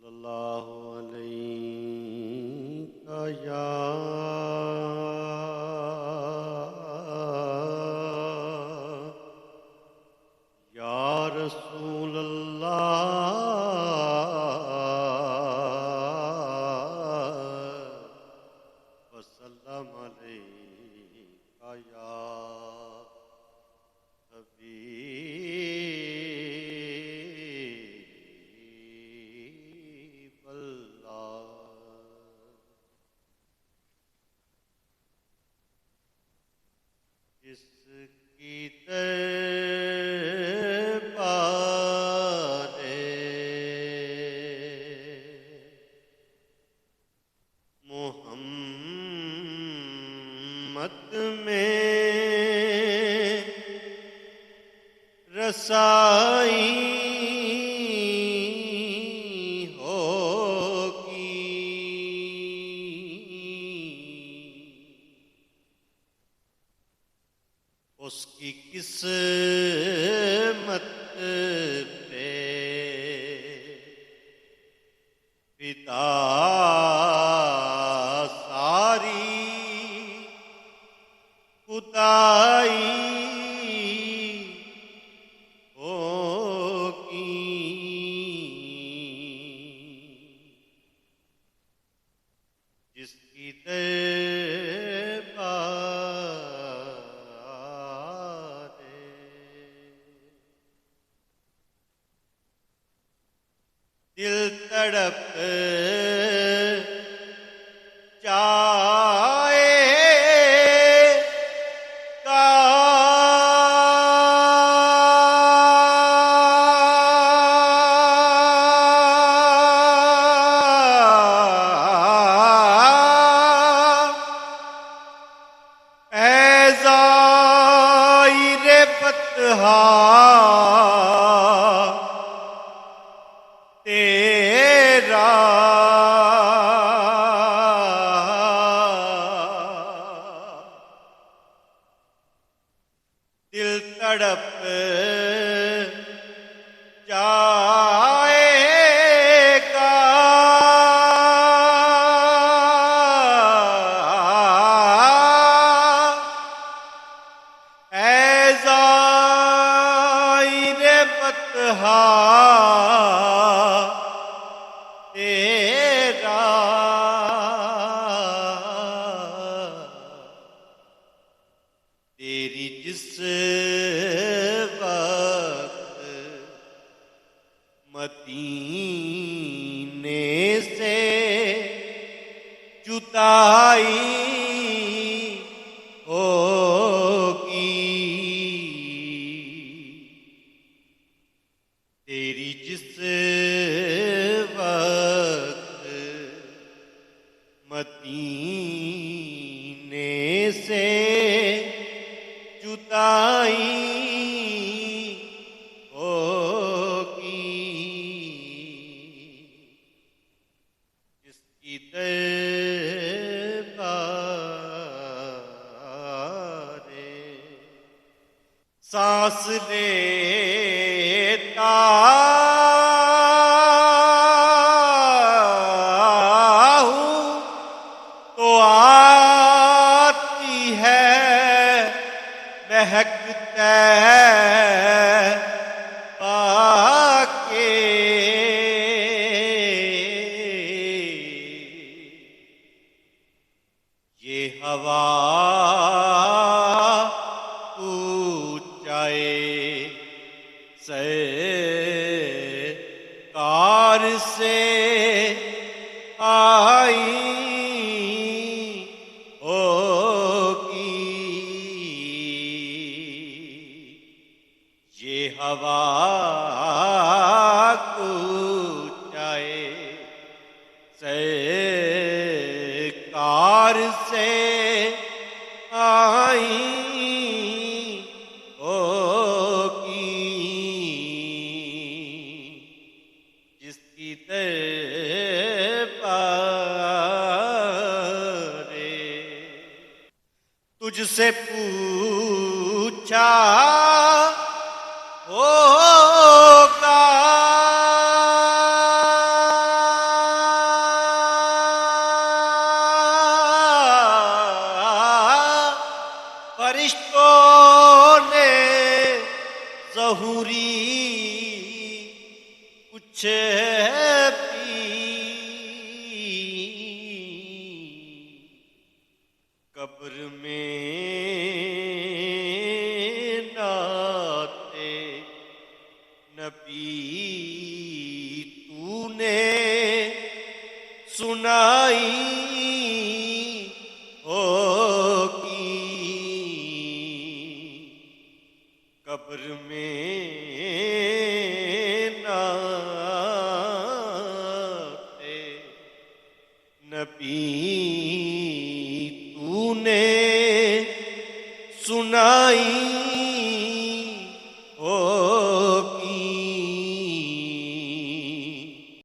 اللہ علیہ یا رسول اللہ وسلم علیکہ یا حبیب اللہ۔ جس کی محمد میں رسائی ہوگی، اس کی قسمت پہ فدا ساری خدائی ہوگی۔ جس کی دل تڑپ جائے گا، اے زائر بطحا تیرا دل تڑپ جائے گا، اے زائر بطحا تیرا تیری جس وقت مدینے سے جدائی ہوگی، تیری جس وقت مدینے سے جدائی ہوگی، جس کی دربار سانس لیتا ہوں تو آتی ہے مہکتے پاکے، یہ ہوا اونچائے سرکار سے آئی ہوگی، یہ ہوا اونچائے سرکار سے آئی ہوگی، جس کی دربار تجھ سے پوچھا ہوگا چھپی قبر میں نعتِ نبی تو نے سنائی ہوگی، قبر میں نعتِ نبی